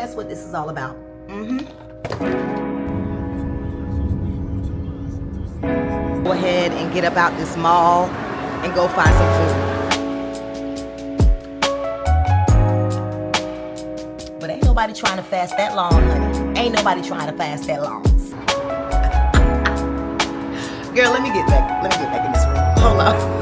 that's what this is all about. Go ahead and get up out this mall and go find some food. But ain't nobody trying to fast that long, honey. Ain't nobody trying to fast that long. Girl, let me get back in this room. Hold on.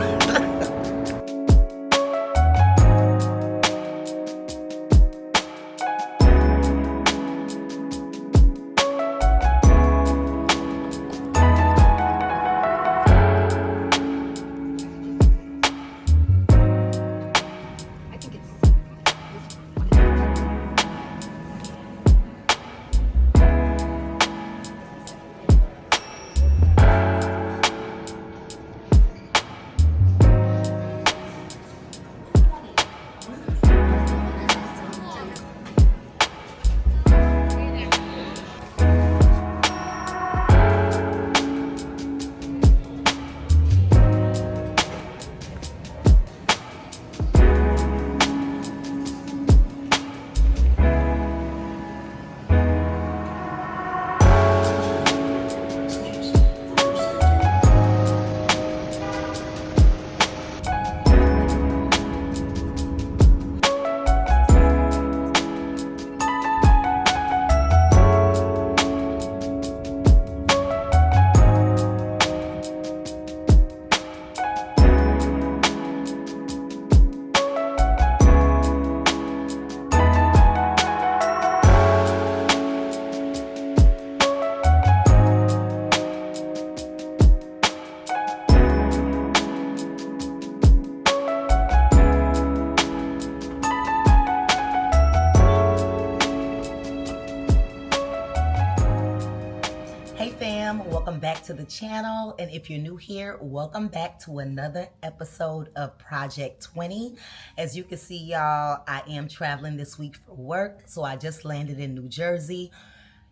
Welcome back to the channel, and if you're new here, welcome back to another episode of Project 20. As you can see, y'all, I am traveling this week for work, so I just landed in New Jersey.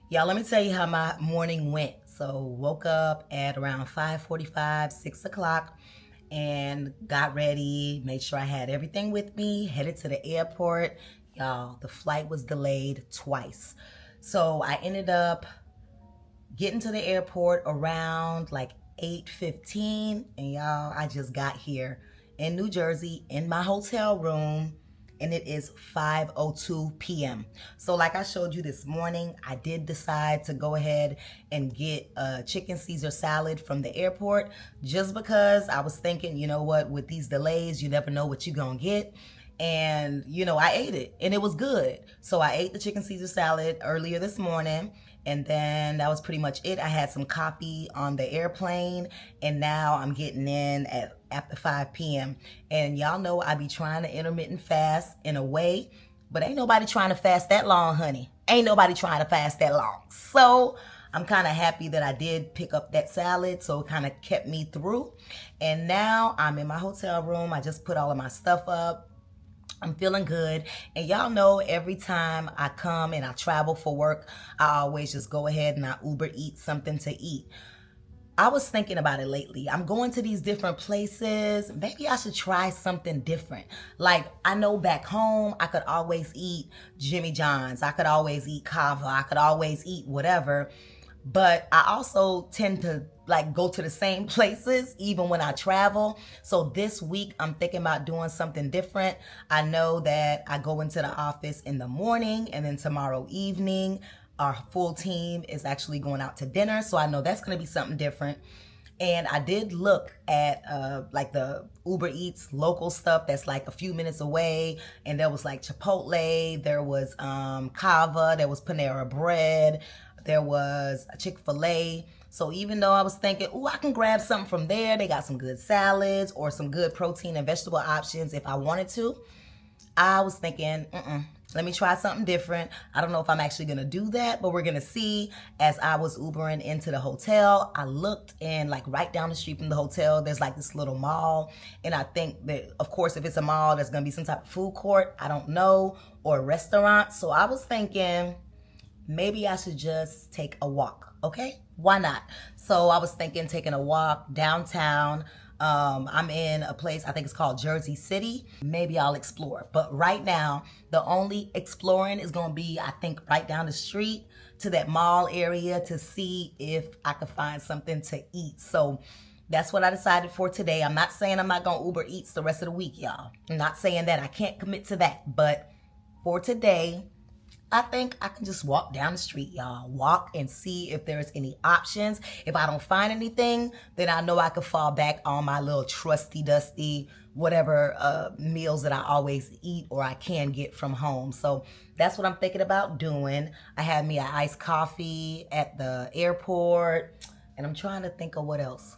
Y'all, let me tell you how my morning went. So woke up at around 5:45, 6 o'clock, and got ready, made sure I had everything with me, headed to the airport. Y'all, the flight was delayed twice. So I ended up getting to the airport around like 8:15, and y'all, I just got here in New Jersey in my hotel room, and it is 5:02 p.m. So like I showed you this morning, I did decide to go ahead and get a chicken Caesar salad from the airport, just because I was thinking, you know what, with these delays, you never know what you're gonna get. And you know, I ate it and it was good. So I ate the chicken Caesar salad earlier this morning, and then that was pretty much it. I had some coffee on the airplane, and now I'm getting in at after 5 p.m. And y'all know I be trying to intermittent fast in a way, but ain't nobody trying to fast that long, honey. Ain't nobody trying to fast that long. So I'm kind of happy that I did pick up that salad, so it kind of kept me through. And now I'm in my hotel room. I just put all of my stuff up. I'm feeling good. And y'all know every time I come and I travel for work, I always just go ahead and I Uber eat something to eat. I was thinking about it lately. I'm going to these different places. Maybe I should try something different. Like, I know back home, I could always eat Jimmy John's. I could always eat kava. I could always eat whatever. But I also tend to like go to the same places even when I travel. So this week I'm thinking about doing something different. I know that I go into the office in the morning, and then tomorrow evening our full team is actually going out to dinner. So I know that's going to be something different. And I did look at like the Uber Eats local stuff that's like a few minutes away. And there was like Chipotle, there was kava, there was Panera Bread, there was a Chick-fil-A. So even though I was thinking, oh, I can grab something from there, they got some good salads or some good protein and vegetable options if I wanted to, I was thinking, let me try something different. I don't know if I'm actually gonna do that, but we're gonna see. As I was Ubering into the hotel, I looked, and like right down the street from the hotel, there's like this little mall. And I think that, of course, if it's a mall, there's gonna be some type of food court, I don't know, or a restaurant. So I was thinking, maybe I should just take a walk, okay? Why not? So I was thinking taking a walk downtown I'm in a place, I think it's called Jersey City. Maybe I'll explore. But right now, the only exploring is gonna be, I think, right down the street to that mall area to see if I could find something to eat. So that's what I decided for today. I'm not saying I'm not gonna Uber Eats the rest of the week, y'all. I'm not saying that. I can't commit to that. But for today, I think I can just walk down the street, y'all. Walk and see if there's any options. If I don't find anything, then I know I can fall back on my little trusty dusty whatever meals that I always eat or I can get from home. So that's what I'm thinking about doing. I had me an iced coffee at the airport, and I'm trying to think of what else.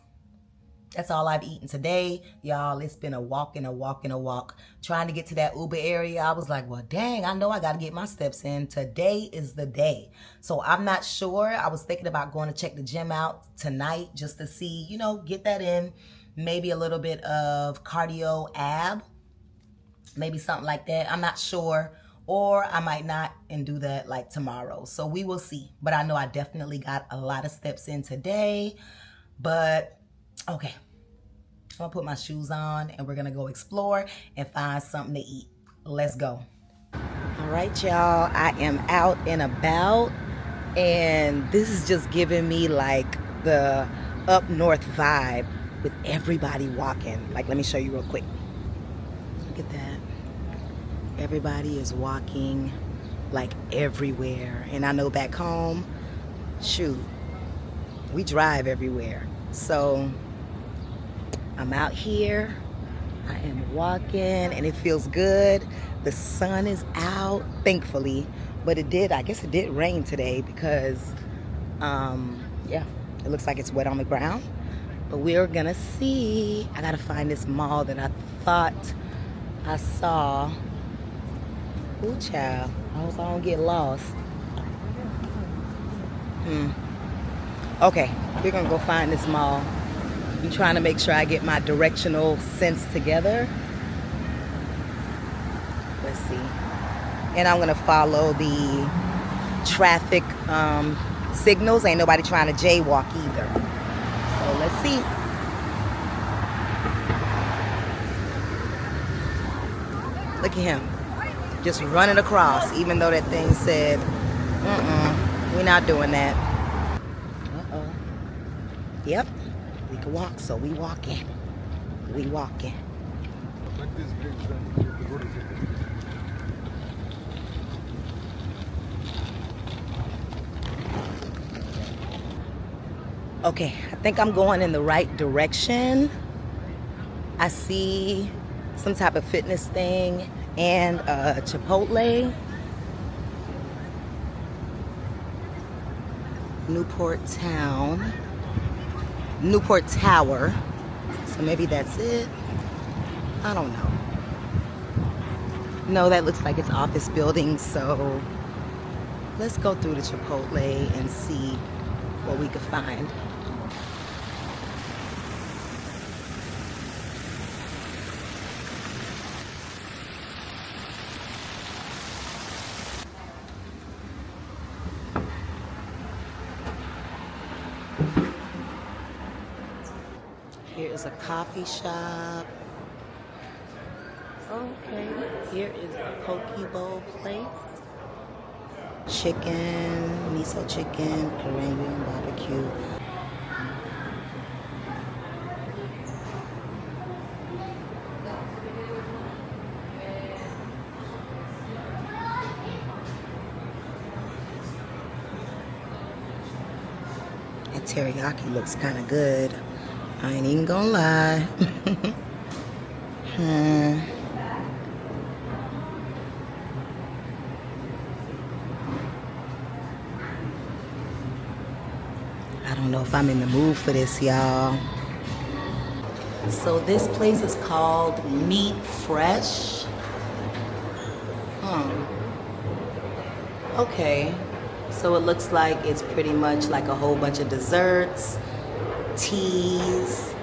That's all I've eaten today. Y'all, it's been a walk and a walk and a walk. Trying to get to that Uber area, I was like, well, dang, I know I got to get my steps in. Today is the day. So I'm not sure. I was thinking about going to check the gym out tonight just to see, you know, get that in. Maybe a little bit of cardio ab. Maybe something like that. I'm not sure. Or I might not and do that like tomorrow. So we will see. But I know I definitely got a lot of steps in today. But okay, I'm gonna put my shoes on and we're gonna go explore and find something to eat. Let's go. All right, y'all, I am out and about, and this is just giving me like the up north vibe with everybody walking. Like, let me show you real quick. Look at that. Everybody is walking like everywhere. And I know back home, shoot, we drive everywhere. So I'm out here, I am walking, and it feels good. The sun is out, thankfully, but I guess it did rain today because, yeah, it looks like it's wet on the ground. But we're gonna see. I gotta find this mall that I thought I saw. Ooh, child, I hope I don't get lost. Okay, we're gonna go find this mall. I'm trying to make sure I get my directional sense together. Let's see. And I'm gonna follow the traffic signals. Ain't nobody trying to jaywalk either. So let's see. Look at him. Just running across, even though that thing said, we're not doing that. Uh-oh. Yep. We can walk, so we walking. We walking. Okay, I think I'm going in the right direction. I see some type of fitness thing and Chipotle. Newport Tower. So maybe that's it. I don't know. No, that looks like it's office buildings. So let's go through the Chipotle and see what we could find. Here is a coffee shop. Okay, here is the poke bowl place. Chicken, miso chicken, Korean barbecue. That teriyaki looks kind of good. I ain't even gonna lie. I don't know if I'm in the mood for this, y'all. So this place is called Meat Fresh. Okay. So it looks like it's pretty much like a whole bunch of desserts, teas,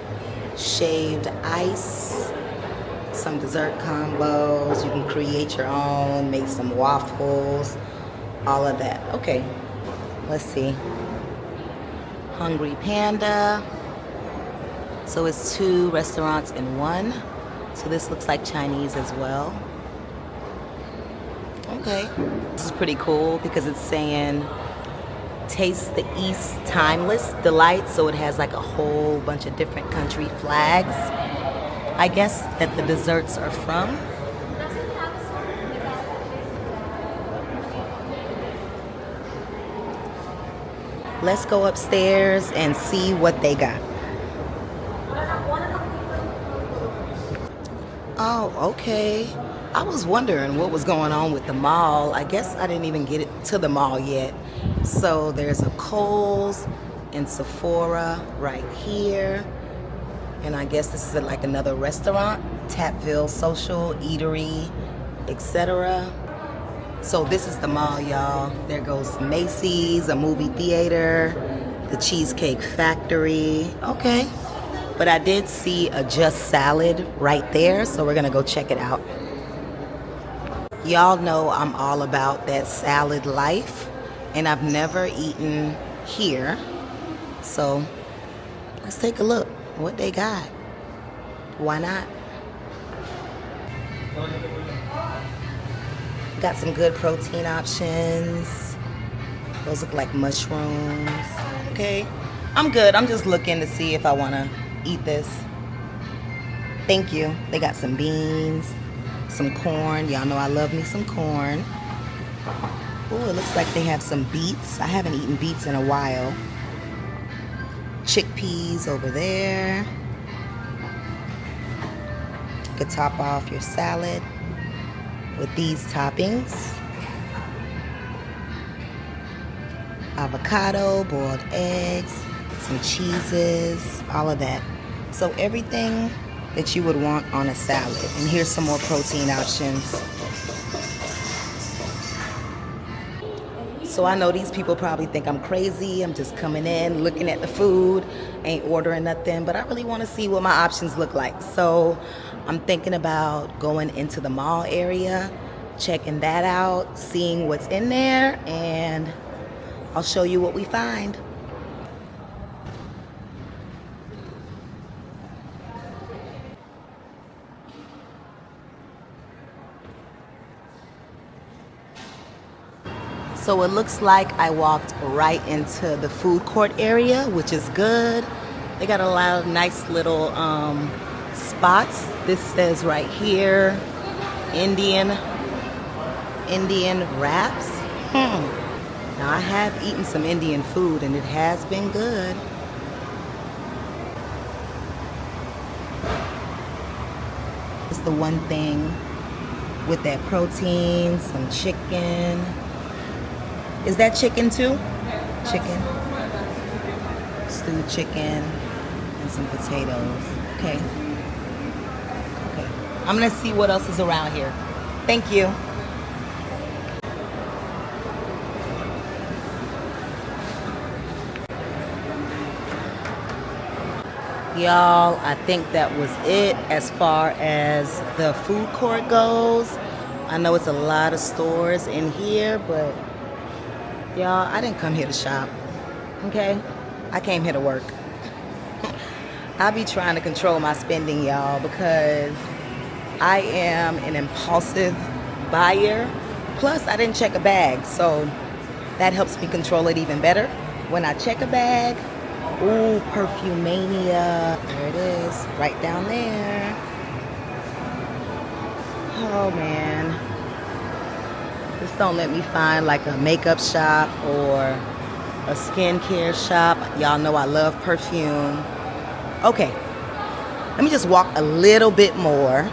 shaved ice, some dessert combos. You can create your own, make some waffles, all of that. Okay, let's see. Hungry Panda, So it's 2 restaurants in one. So this looks like Chinese as well. Okay. This is pretty cool because it's saying taste the East timeless delight. So it has like a whole bunch of different country flags, I guess, that the desserts are from. Let's go upstairs and see what they got. Oh, okay. I was wondering what was going on with the mall. I guess I didn't even get it to the mall yet. So there's a Kohl's and Sephora right here. And I guess this is like another restaurant, Tapville Social Eatery, etc. So this is the mall, y'all. There goes Macy's, a movie theater, the Cheesecake Factory. Okay. But I did see a Just Salad right there, so we're gonna go check it out. Y'all know I'm all about that salad life, and I've never eaten here. So let's take a look what they got. Why not? Got some good protein options. Those look like mushrooms. Okay, I'm good. I'm just looking to see if I want to eat this. Thank you. They got some beans, some corn. Y'all know I love me some corn. Oh, it looks like they have some beets. I haven't eaten beets in a while. Chickpeas over there. You could top off your salad with these toppings. Avocado, boiled eggs, some cheeses, all of that. So everything that you would want on a salad. And here's some more protein options. So I know these people probably think I'm crazy. I'm just coming in, looking at the food, ain't ordering nothing, but I really want to see what my options look like. So I'm thinking about going into the mall area, checking that out, seeing what's in there, and I'll show you what we find. So it looks like I walked right into the food court area, which is good. They got a lot of nice little spots. This says right here, Indian wraps. Now I have eaten some Indian food and it has been good. It's the one thing with that protein, some chicken. Is that chicken too? Chicken. Stewed chicken and some potatoes. Okay. Okay. I'm gonna see what else is around here. Thank you. Y'all, I think that was it as far as the food court goes. I know it's a lot of stores in here, but y'all, I didn't come here to shop, okay? I came here to work. I be trying to control my spending, y'all, because I am an impulsive buyer. Plus, I didn't check a bag, so that helps me control it even better. When I check a bag, ooh, Perfumania. There it is, right down there. Oh, man. Just don't let me find like a makeup shop or a skincare shop. Y'all know I love perfume. Okay, let me just walk a little bit more.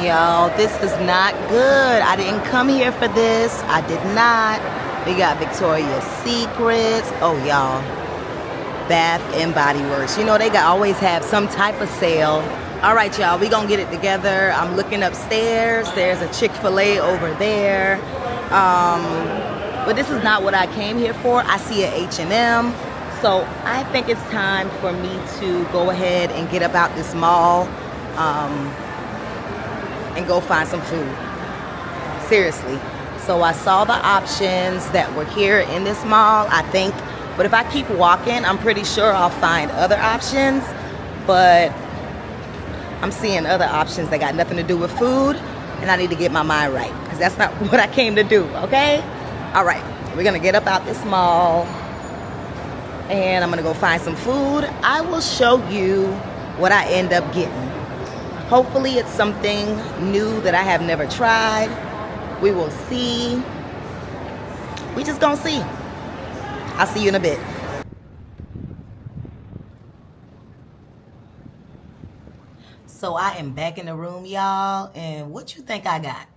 Y'all, this is not good. I didn't come here for this. I did not. We got Victoria's Secrets. Oh, y'all. Bath and Body Works. You know, they always have some type of sale. All right, y'all, we gonna get it together. I'm looking upstairs. There's a Chick-fil-A over there. But this is not what I came here for. I see a H&M. So I think it's time for me to go ahead and get about this mall. and go find some food. Seriously. So I saw the options that were here in this mall, I think. But if I keep walking, I'm pretty sure I'll find other options. But I'm seeing other options that got nothing to do with food, and I need to get my mind right, because that's not what I came to do, okay? All right, we're gonna get up out this mall, and I'm gonna go find some food. I will show you what I end up getting. Hopefully it's something new that I have never tried. We will see. We just gonna see. I'll see you in a bit. So I am back in the room, y'all, and what you think I got?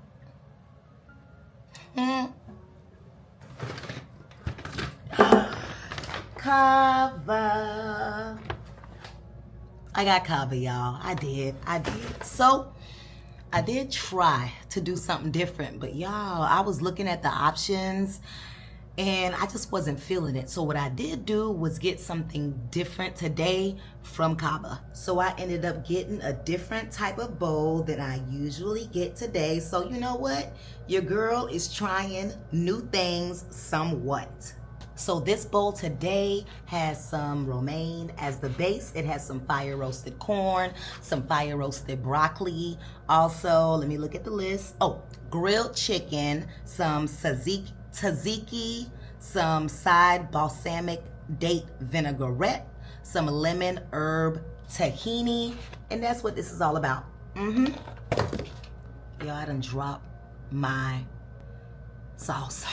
Kava. I got kava, y'all. I did. So I did try to do something different, but y'all, I was looking at the options and I just wasn't feeling it. So what I did do was get something different today from Kava. So I ended up getting a different type of bowl than I usually get today. So you know what? Your girl is trying new things somewhat. So this bowl today has some romaine as the base. It has some fire roasted corn, some fire roasted broccoli. Also, let me look at the list. Oh, grilled chicken, some tzatziki, some side balsamic date vinaigrette, some lemon herb tahini, and that's what this is all about. Y'all, I done dropped my sauce.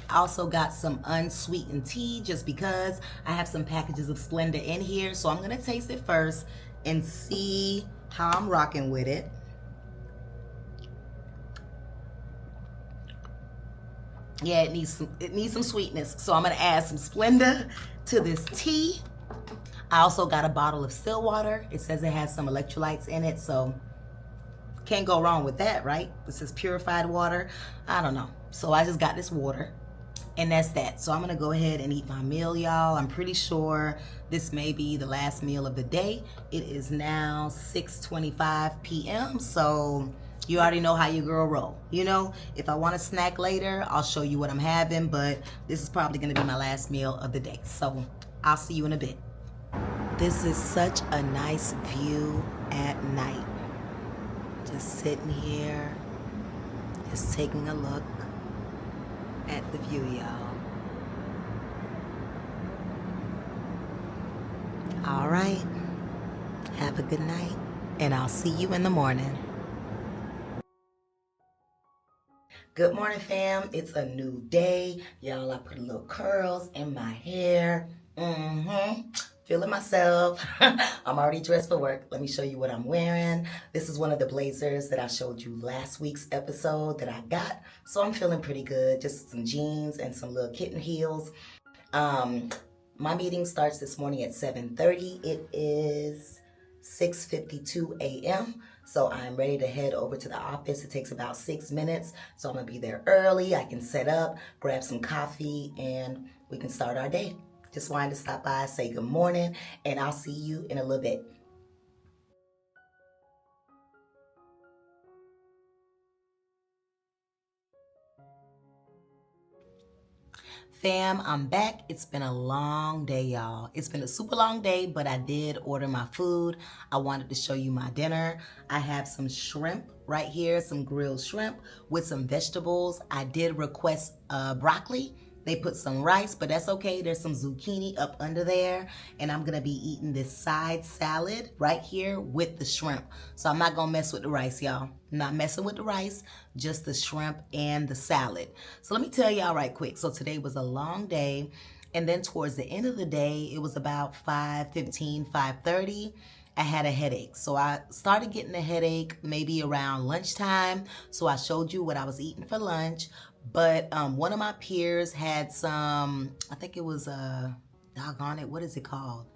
I also got some unsweetened tea just because I have some packages of Splenda in here. So I'm gonna taste it first and see how I'm rocking with it. Yeah, it needs some sweetness. So I'm gonna add some Splenda to this tea. I also got a bottle of still water. It says it has some electrolytes in it, so can't go wrong with that, right? This is purified water. I don't know. So I just got this water. And that's that. So I'm gonna go ahead and eat my meal, y'all. I'm pretty sure this may be the last meal of the day. It is now 6:25 p.m. So you already know how your girl roll. You know, if I want a snack later, I'll show you what I'm having, but this is probably gonna be my last meal of the day. So I'll see you in a bit. This is such a nice view at night. Just sitting here, just taking a look at the view, y'all. All right, have a good night, and I'll see you in the morning. Good morning, fam. It's a new day. Y'all, I put a little curls in my hair. Feeling myself. I'm already dressed for work. Let me show you what I'm wearing. This is one of the blazers that I showed you last week's episode that I got. So I'm feeling pretty good. Just some jeans and some little kitten heels. My meeting starts this morning at 7:30. It is 6:52 a.m. So I'm ready to head over to the office. It takes about 6 minutes. So I'm gonna be there early. I can set up, grab some coffee, and we can start our day. Just wanted to stop by, say good morning, and I'll see you in a little bit. Fam, I'm back. It's been a long day, y'all. It's been a super long day, but I did order my food. I wanted to show you my dinner. I have some shrimp right here, some grilled shrimp with some vegetables. I did request broccoli. They put some rice, but that's okay. There's some zucchini up under there. And I'm gonna be eating this side salad right here with the shrimp. So I'm not gonna mess with the rice, y'all. I'm not messing with the rice, just the shrimp and the salad. So let me tell y'all right quick. So today was a long day. And then towards the end of the day, it was about 5:15, 5:30. I had a headache. So I started getting a headache maybe around lunchtime. So I showed you what I was eating for lunch. But one of my peers had some, I think it was doggone it, what is it called?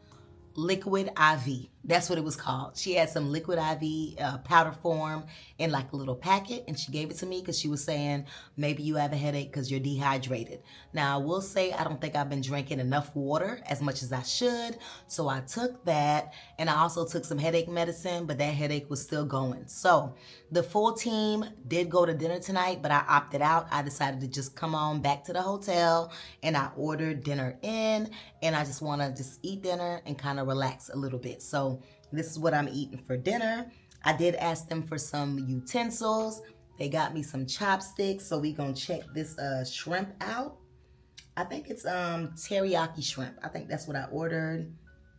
Liquid IV. That's what it was called. She had some liquid IV powder form in like a little packet, and she gave it to me because she was saying maybe you have a headache because you're dehydrated. Now, I will say I don't think I've been drinking enough water as much as I should, so I took that, and I also took some headache medicine, but that headache was still going. So the full team did go to dinner tonight, but I opted out. I decided to just come on back to the hotel, and I ordered dinner in, and I just want to just eat dinner and kind of relax a little bit. So this is what I'm eating for dinner. I did ask them for some utensils. They got me some chopsticks, so we gonna check this shrimp out. I think it's teriyaki shrimp. I think that's what I ordered.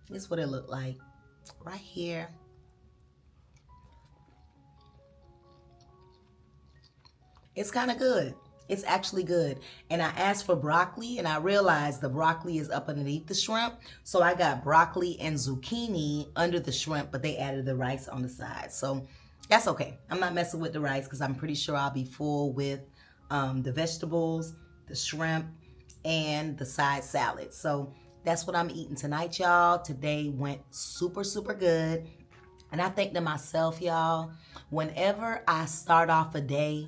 This is what it looked like right here. It's kind of good. It's actually good. And I asked for broccoli, and I realized the broccoli is up underneath the shrimp. So I got broccoli and zucchini under the shrimp, but they added the rice on the side. So that's okay. I'm not messing with the rice because I'm pretty sure I'll be full with the vegetables, the shrimp, and the side salad. So that's what I'm eating tonight, y'all. Today went super, super good. And I think to myself, y'all, whenever I start off a day,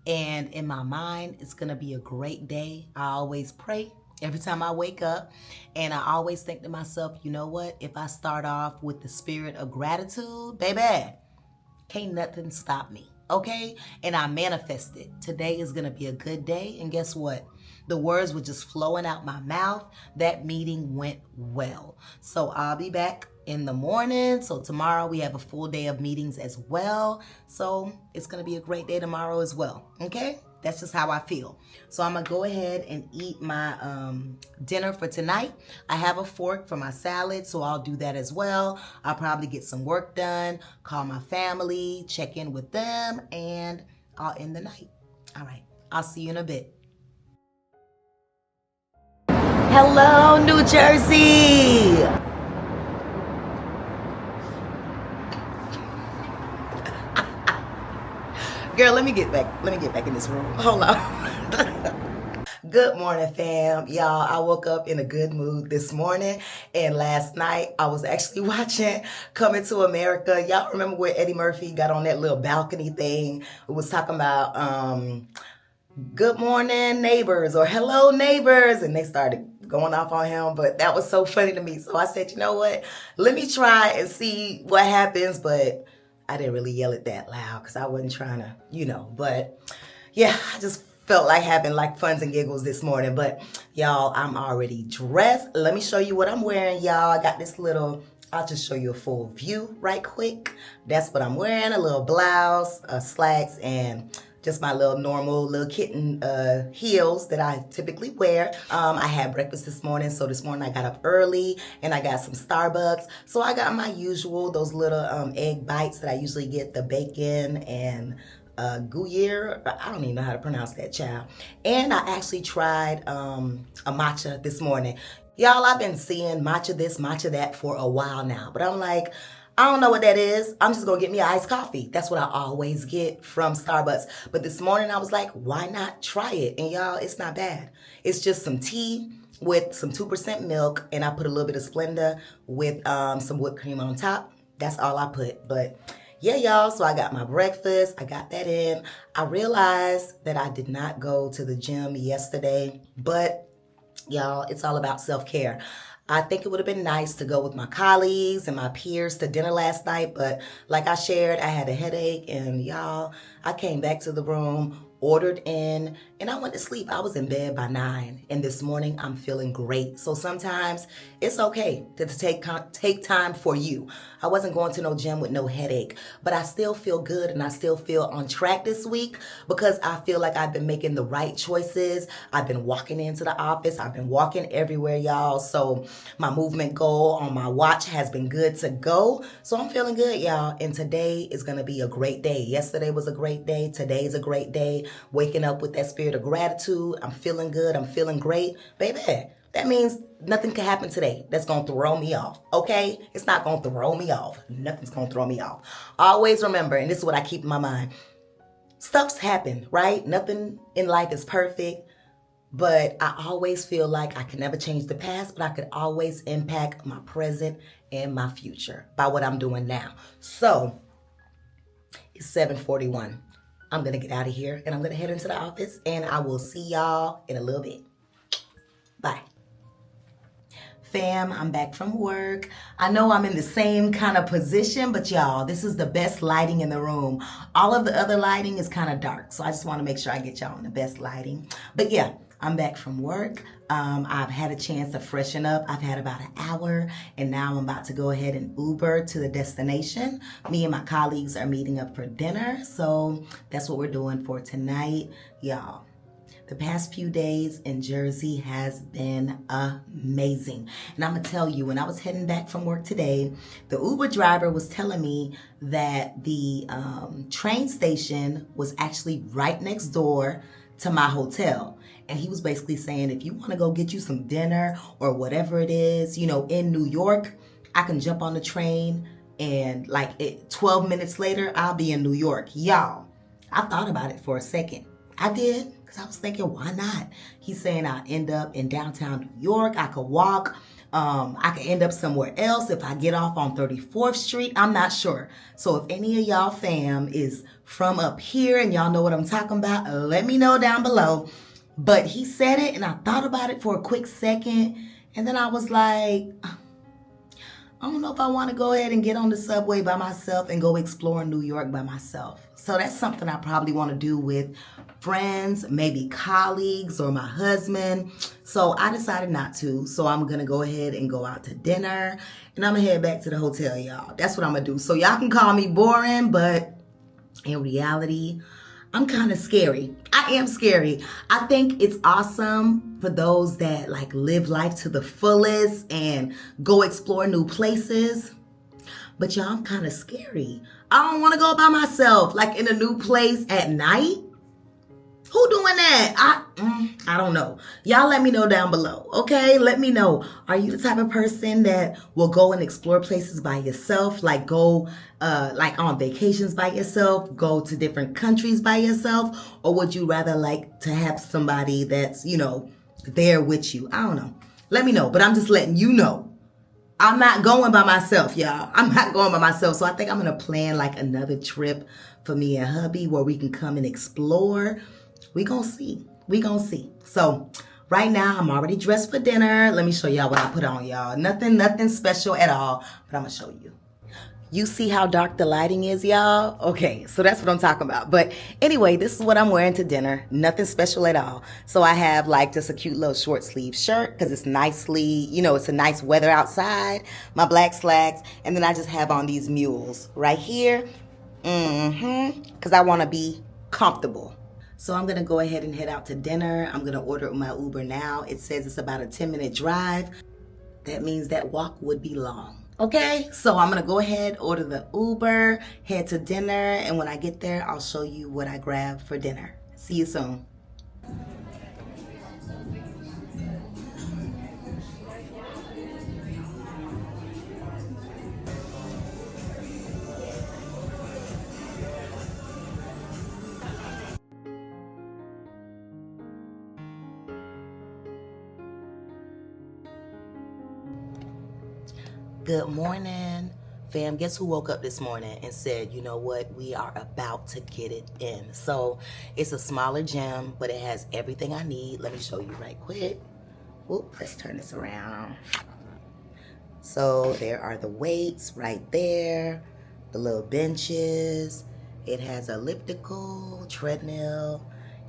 and in my mind, it's going to be a great day, I always pray every time I wake up. And I always think to myself, you know what? If I start off with the spirit of gratitude, baby, can't nothing stop me, okay? And I manifested. Today is going to be a good day. And guess what? The words were just flowing out my mouth. That meeting went well. So I'll be back in the morning. So tomorrow we have a full day of meetings as well. So it's going to be a great day tomorrow as well. Okay? That's just how I feel. So I'm going to go ahead and eat my dinner for tonight. I have a fork for my salad, so I'll do that as well. I'll probably get some work done, call my family, check in with them, and I'll end the night. All right. I'll see you in a bit. Hello, New Jersey. Girl, let me get back in this room. Hold on. Good morning, fam. Y'all, I woke up in a good mood this morning, and last night I was actually watching Coming to America. Y'all remember where Eddie Murphy got on that little balcony thing? It was talking about good morning, neighbors, or hello, neighbors, and they started going off on him, but that was so funny to me. So I said, you know what? Let me try and see what happens, but I didn't really yell it that loud because I wasn't trying to, but yeah, I just felt like having like funs and giggles this morning. But y'all, I'm already dressed. Let me show you what I'm wearing, y'all. I got this little, I'll just show you a full view right quick. That's what I'm wearing, a little blouse, slacks, and just my little normal little kitten heels that I typically wear. I had breakfast this morning, so this morning I got up early and I got some Starbucks. So I got my usual, those little egg bites that I usually get, the bacon and Gruyere. I don't even know how to pronounce that, child. And I actually tried a matcha this morning. Y'all, I've been seeing matcha this, matcha that for a while now, but I'm like, I don't know what that is. I'm just gonna get me an iced coffee. That's what I always get from Starbucks. But this morning I was like, why not try it? And y'all, it's not bad. It's just some tea with some 2% milk, and I put a little bit of Splenda with some whipped cream on top. That's all I put. But yeah, y'all, so I got my breakfast. I got that in. I realized that I did not go to the gym yesterday, but y'all, it's all about self-care. I think it would have been nice to go with my colleagues and my peers to dinner last night, but like I shared, I had a headache, and y'all, I came back to the room, ordered in, and I went to sleep. I was in bed by 9, and this morning I'm feeling great. So sometimes it's okay to take time for you. I wasn't going to no gym with no headache, but I still feel good, and I still feel on track this week because I feel like I've been making the right choices. I've been walking into the office. I've been walking everywhere, y'all. So my movement goal on my watch has been good to go. So I'm feeling good, y'all. And today is going to be a great day. Yesterday was a great day. Today's a great day. Waking up with that spirit of gratitude. I'm feeling good. I'm feeling great. Baby, that means nothing can happen today that's going to throw me off, okay? It's not going to throw me off. Nothing's going to throw me off. Always remember, and this is what I keep in my mind, stuff's happen, right? Nothing in life is perfect. But I always feel like I can never change the past, but I could always impact my present and my future by what I'm doing now. So it's 7:41. I'm going to get out of here and I'm going to head into the office, and I will see y'all in a little bit. Bye. Fam, I'm back from work. I know I'm in the same kind of position, but y'all, this is the best lighting in the room. All of the other lighting is kind of dark, so I just want to make sure I get y'all in the best lighting. But yeah, I'm back from work. I've had a chance to freshen up. I've had about an hour, and now I'm about to go ahead and Uber to the destination. Me and my colleagues are meeting up for dinner, so that's what we're doing for tonight, y'all. The past few days in Jersey has been amazing. And I'm going to tell you, when I was heading back from work today, the Uber driver was telling me that the train station was actually right next door to my hotel. And he was basically saying, if you want to go get you some dinner or whatever it is, you know, in New York, I can jump on the train and 12 minutes later, I'll be in New York. Y'all, I thought about it for a second. I did, because I was thinking, why not? He's saying I'll end up in downtown New York. I could walk. I could end up somewhere else if I get off on 34th Street. I'm not sure. So if any of y'all fam is from up here and y'all know what I'm talking about, let me know down below. But he said it, and I thought about it for a quick second. And then I was like, I don't know if I want to go ahead and get on the subway by myself and go explore New York by myself. So that's something I probably want to do with friends, maybe colleagues or my husband. So I decided not to. So I'm going to go ahead and go out to dinner, and I'm going to head back to the hotel, y'all. That's what I'm going to do. So y'all can call me boring, but in reality, I'm kind of scary. I am scary. I think it's awesome for those that live life to the fullest and go explore new places. But y'all, I'm kind of scary. I don't want to go by myself, in a new place at night. Who doing that? I don't know. Y'all let me know down below, okay? Let me know. Are you the type of person that will go and explore places by yourself? Go on vacations by yourself? Go to different countries by yourself? Or would you rather to have somebody that's, there with you? I don't know. Let me know. But I'm just letting you know. I'm not going by myself, y'all. I'm not going by myself. So I think I'm going to plan another trip for me and hubby where we can come and explore. We gonna see. We gonna see. So right now I'm already dressed for dinner. Let me show y'all what I put on, y'all. Nothing special at all, but I'm gonna show you. You see how dark the lighting is, y'all? Okay, so that's what I'm talking about. But anyway, this is what I'm wearing to dinner. Nothing special at all. So I have just a cute little short sleeve shirt because it's nicely, it's a nice weather outside. My black slacks. And then I just have on these mules right here. Because I want to be comfortable. So I'm going to go ahead and head out to dinner. I'm going to order my Uber now. It says it's about a 10-minute drive. That means that walk would be long. Okay, so I'm going to go ahead, order the Uber, head to dinner, and when I get there, I'll show you what I grabbed for dinner. See you soon. Good morning, fam. Guess who woke up this morning and said, you know what, we are about to get it in. So it's a smaller gym, but it has everything I need. Let me show you right quick. Whoop, let's turn this around. So there are the weights right there, the little benches. It has elliptical, treadmill,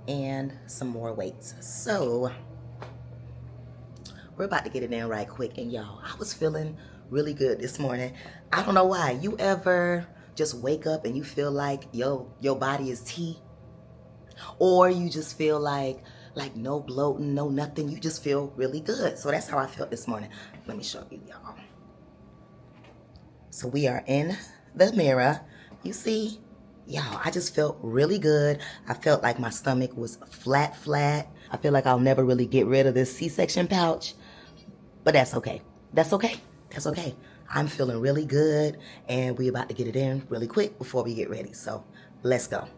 and some more weights. So we're about to get it in right quick. And y'all, I was feeling really good this morning. I don't know why. You ever just wake up and you feel like your body is tea? Or you just feel like no bloating, no nothing. You just feel really good. So that's how I felt this morning. Let me show you, y'all. So we are in the mirror. You see? Y'all, I just felt really good. I felt like my stomach was flat. I feel like I'll never really get rid of this C-section pouch. But that's okay. That's okay. That's okay. I'm feeling really good, and we're about to get it in really quick before we get ready. So let's go.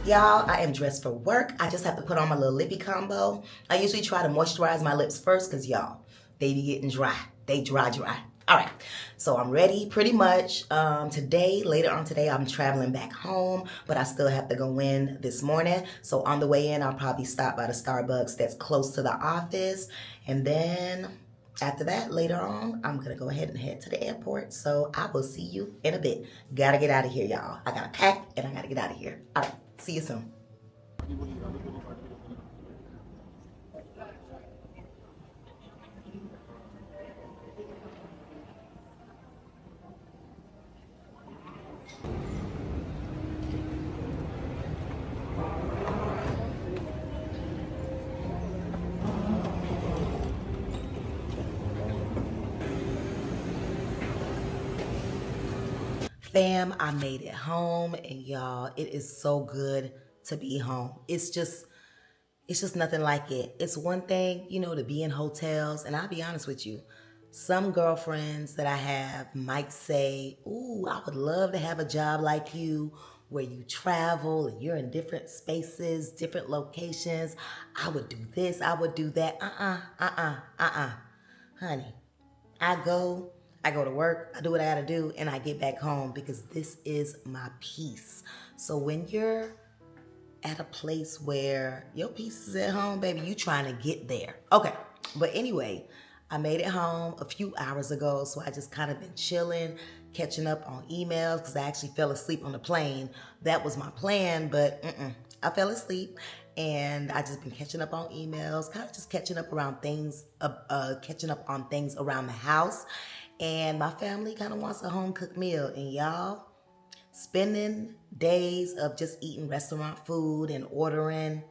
Y'all, I am dressed for work. I just have to put on my little lippy combo. I usually try to moisturize my lips first because y'all, they be getting dry. They dry. All right, so I'm ready pretty much. Later on today, I'm traveling back home, but I still have to go in this morning. So on the way in, I'll probably stop by the Starbucks that's close to the office. And then after that, later on, I'm gonna go ahead and head to the airport. So I will see you in a bit. Gotta get out of here, y'all. I gotta pack and I gotta get out of here. All right, see you soon. Fam, I made it home, and y'all, it is so good to be home. It's just nothing like it. It's one thing, to be in hotels, and I'll be honest with you. Some girlfriends that I have might say, "Ooh, I would love to have a job like you where you travel and you're in different spaces, different locations. I would do this, I would do that." Honey, I go to work, I do what I gotta do, and I get back home because this is my peace. So when you're at a place where your peace is at home, baby, you trying to get there. Okay, but anyway, I made it home a few hours ago, so I just kind of been chilling, catching up on emails because I actually fell asleep on the plane. That was my plan, but I fell asleep, and I just been catching up on emails, kind of just catching up around things, catching up on things around the house. And my family kind of wants a home cooked meal, and y'all, spending days of just eating restaurant food and ordering.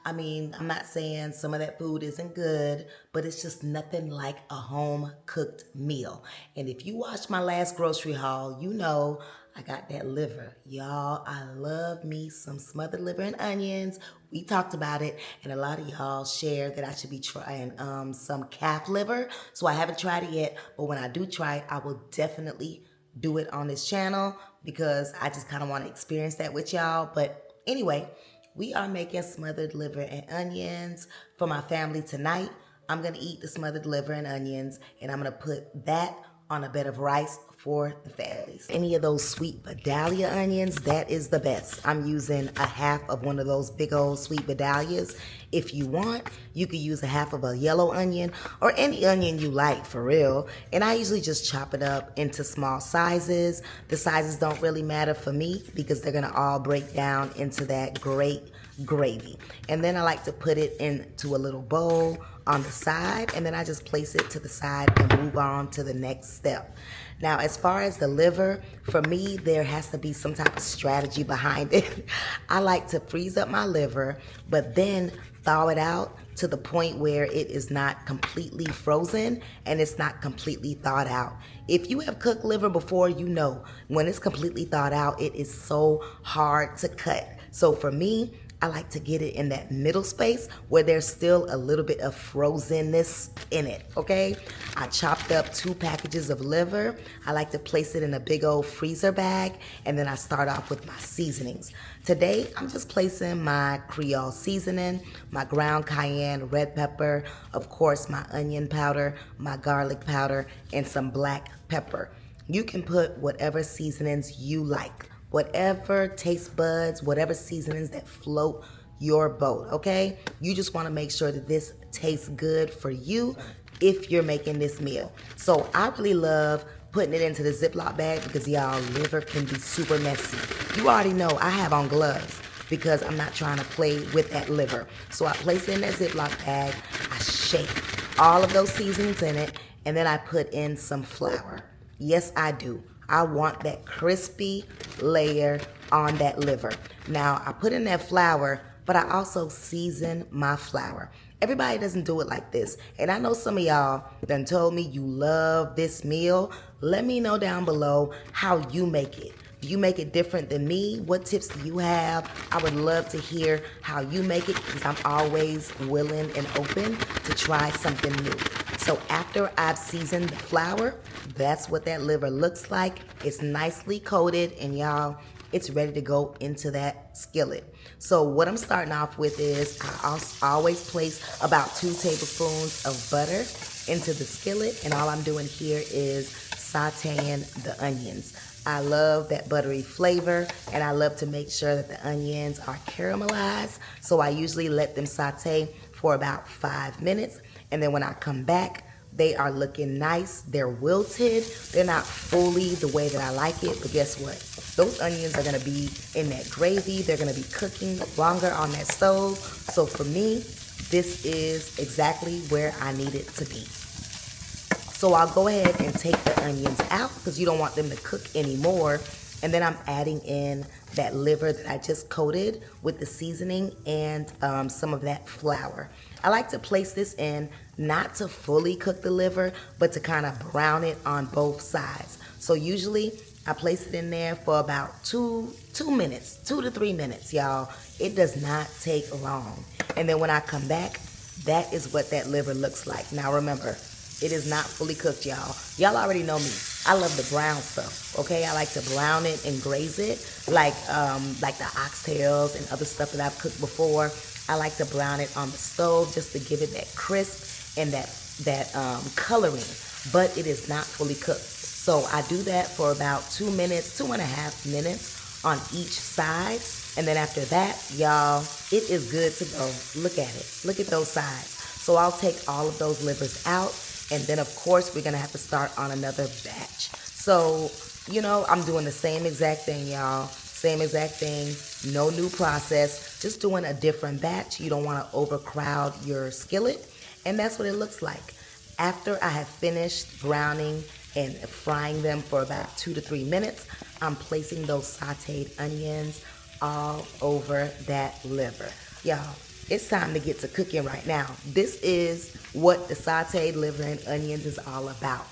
I mean, I'm not saying some of that food isn't good, but it's just nothing like a home cooked meal. And if you watched my last grocery haul, you know I got that liver. Y'all, I love me some smothered liver and onions. We talked about it, and a lot of y'all shared that I should be trying some calf liver. So I haven't tried it yet, but when I do try it, I will definitely do it on this channel because I just kind of want to experience that with y'all. But anyway, we are making smothered liver and onions for my family tonight. I'm going to eat the smothered liver and onions, and I'm going to put that on a bed of rice for the families. Any of those sweet Vidalia onions, that is the best. I'm using a half of one of those big old sweet Vidalias. If you want, you could use a half of a yellow onion or any onion you like, for real. And I usually just chop it up into small sizes. The sizes don't really matter for me because they're gonna all break down into that great gravy. And then I like to put it into a little bowl on the side, and then I just place it to the side and move on to the next step. Now, as far as the liver, for me, there has to be some type of strategy behind it. I like to freeze up my liver, but then thaw it out to the point where it is not completely frozen and it's not completely thawed out. If you have cooked liver before, you know when it's completely thawed out, it is so hard to cut. So for me, I like to get it in that middle space where there's still a little bit of frozenness in it, okay? I chopped up 2 packages of liver. I like to place it in a big old freezer bag, and then I start off with my seasonings. Today, I'm just placing my Creole seasoning, my ground cayenne, red pepper, of course, my onion powder, my garlic powder, and some black pepper. You can put whatever seasonings you like. Whatever taste buds, whatever seasonings that float your boat, okay? You just want to make sure that this tastes good for you if you're making this meal. So I really love putting it into the Ziploc bag because y'all, liver can be super messy. You already know I have on gloves because I'm not trying to play with that liver. So I place it in that Ziploc bag, I shake all of those seasonings in it, and then I put in some flour. Yes, I do. I want that crispy layer on that liver. Now, I put in that flour, but I also season my flour. Everybody doesn't do it like this. And I know some of y'all done told me you love this meal. Let me know down below how you make it. Do you make it different than me? What tips do you have? I would love to hear how you make it because I'm always willing and open to try something new. So after I've seasoned the flour, that's what that liver looks like. It's nicely coated, and y'all, it's ready to go into that skillet. So what I'm starting off with is I always place about 2 tablespoons of butter into the skillet, and all I'm doing here is sauteing the onions. I love that buttery flavor, and I love to make sure that the onions are caramelized. So I usually let them saute for about 5 minutes, and then when I come back, they are looking nice. They're wilted. They're not fully the way that I like it, but guess what? Those onions are gonna be in that gravy. They're gonna be cooking longer on that stove. So for me, this is exactly where I need it to be. So I'll go ahead and take the onions out because you don't want them to cook anymore. And then I'm adding in that liver that I just coated with the seasoning and some of that flour. I like to place this in not to fully cook the liver, but to kind of brown it on both sides. So usually I place it in there for about 2 minutes, 2 to 3 minutes, y'all. It does not take long. And then when I come back, that is what that liver looks like. Now remember, it is not fully cooked, y'all. Y'all already know me. I love the brown stuff, okay? I like to brown it and glaze it, like the oxtails and other stuff that I've cooked before. I like to brown it on the stove just to give it that crisp and that coloring, but it is not fully cooked. So I do that for about 2 minutes, 2.5 minutes on each side. And then after that, y'all, it is good to go. Look at it. Look at those sides. So I'll take all of those livers out. And then, of course, we're going to have to start on another batch. So, you know, I'm doing the same exact thing, y'all. Same exact thing. No new process. Just doing a different batch. You don't want to overcrowd your skillet. And that's what it looks like. After I have finished browning and frying them for about 2 to 3 minutes, I'm placing those sauteed onions all over that liver. Y'all, it's time to get to cooking right now. This is what the sauteed liver and onions is all about.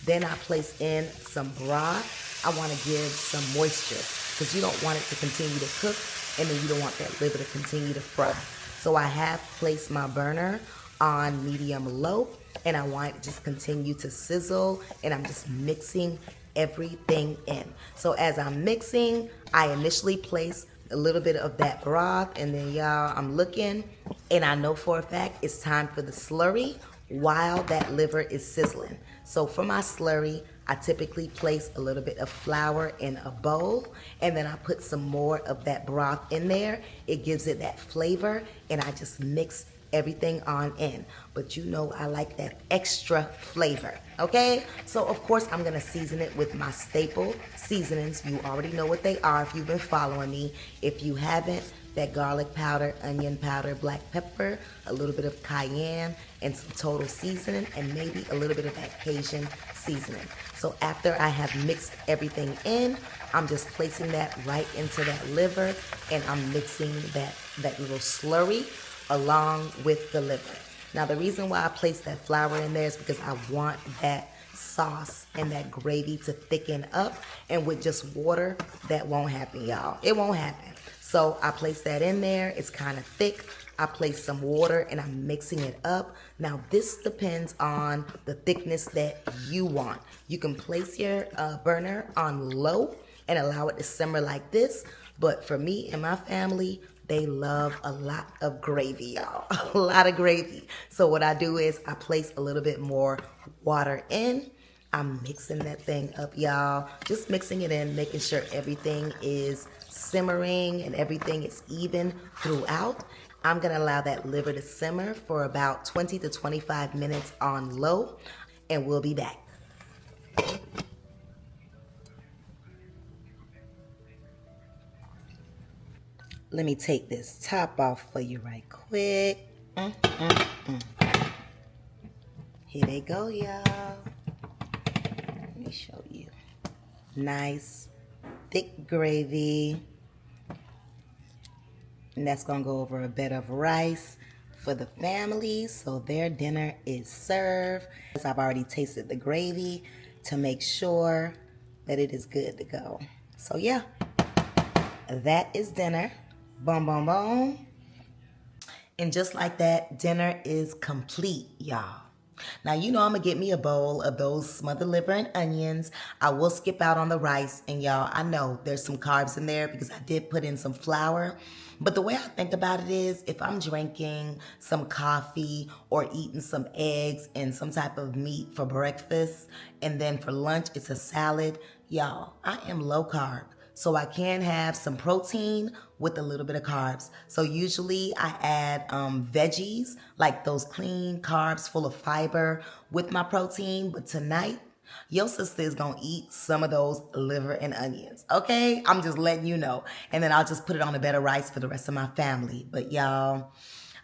Then I place in some broth. I want to give some moisture because you don't want it to continue to cook, and then you don't want that liver to continue to fry. So I have placed my burner on medium low, and I want it to just continue to sizzle, and I'm just mixing everything in. So as I'm mixing, I initially place a little bit of that broth, and then y'all, I'm looking, and I know for a fact it's time for the slurry while that liver is sizzling. So for my slurry, I typically place a little bit of flour in a bowl, and then I put some more of that broth in there. It gives it that flavor, and I just mix everything on in. But you know I like that extra flavor, okay? So of course I'm gonna season it with my staple seasonings. You already know what they are if you've been following me. If you haven't, that garlic powder, onion powder, black pepper, a little bit of cayenne, and some total seasoning, and maybe a little bit of that Cajun seasoning. So after I have mixed everything in, I'm just placing that right into that liver, and I'm mixing that little slurry along with the liver. Now the reason why I place that flour in there is because I want that sauce and that gravy to thicken up, and with just water, that won't happen, y'all. It won't happen. So I place that in there. It's kind of thick. I place some water and I'm mixing it up. Now this depends on the thickness that you want. You can place your burner on low and allow it to simmer like this. But for me and my family, they love a lot of gravy, y'all. A lot of gravy. So what I do is I place a little bit more water in. I'm mixing that thing up, y'all. Just mixing it in, making sure everything is simmering and everything is even throughout. I'm gonna allow that liver to simmer for about 20 to 25 minutes on low, and we'll be back. Let me take this top off for you right quick. Here they go, y'all. Let me show you. Nice, thick gravy. And that's gonna go over a bed of rice for the family, so their dinner is served. I've already tasted the gravy to make sure that it is good to go. So yeah, that is dinner. Boom, boom, boom. And just like that, dinner is complete, y'all. Now, you know, I'm gonna get me a bowl of those smothered liver and onions. I will skip out on the rice. And y'all, I know there's some carbs in there because I did put in some flour. But the way I think about it is if I'm drinking some coffee or eating some eggs and some type of meat for breakfast, and then for lunch it's a salad, y'all, I am low carb. So I can have some protein with a little bit of carbs. So usually I add veggies, like those clean carbs full of fiber with my protein. But tonight, your sister is gonna eat some of those liver and onions. Okay? I'm just letting you know. And then I'll just put it on a bed of rice for the rest of my family. But y'all,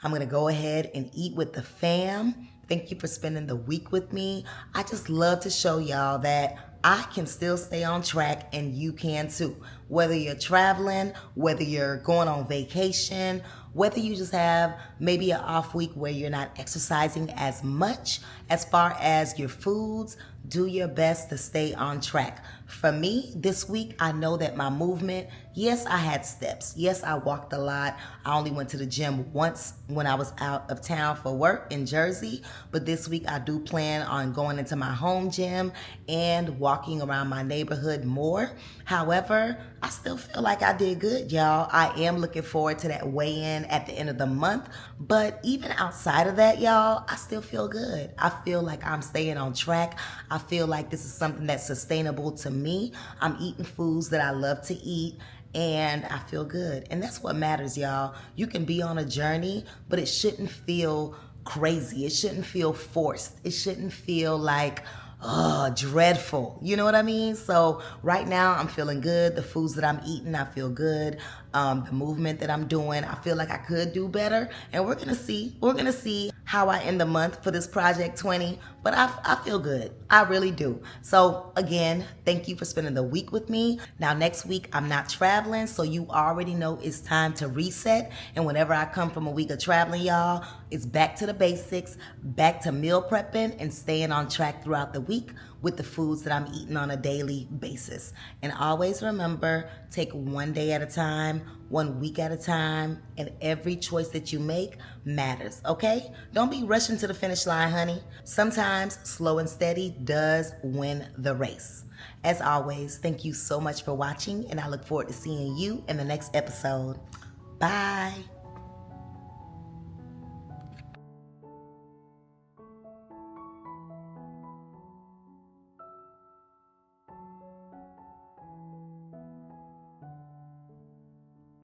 I'm gonna go ahead and eat with the fam. Thank you for spending the week with me. I just love to show y'all that I can still stay on track and you can too. Whether you're traveling, whether you're going on vacation, whether you just have maybe an off week where you're not exercising as much as far as your foods, do your best to stay on track. For me, this week, I know that my movement, yes, I had steps. Yes, I walked a lot. I only went to the gym once when I was out of town for work in Jersey. But this week, I do plan on going into my home gym and walking around my neighborhood more. However, I still feel like I did good, y'all. I am looking forward to that weigh-in at the end of the month. But even outside of that, y'all, I still feel good. I feel like I'm staying on track. I feel like this is something that's sustainable to me. I'm eating foods that I love to eat and I feel good. And that's what matters, y'all. You can be on a journey, but it shouldn't feel crazy. It shouldn't feel forced. It shouldn't feel like, oh, dreadful. You know what I mean? So right now I'm feeling good. The foods that I'm eating, I feel good. The movement that I'm doing, I feel like I could do better. And we're gonna see. We're gonna see how I end the month for this Project 20. But I feel good. I really do. So again, thank you for spending the week with me. Now next week I'm not traveling, so you already know it's time to reset. And whenever I come from a week of traveling, y'all, it's back to the basics, back to meal prepping and staying on track throughout the week with the foods that I'm eating on a daily basis. And always remember, take one day at a time, 1 week at a time, and every choice that you make matters, okay? Don't be rushing to the finish line, honey. Sometimes slow and steady does win the race. As always, thank you so much for watching, and I look forward to seeing you in the next episode. Bye.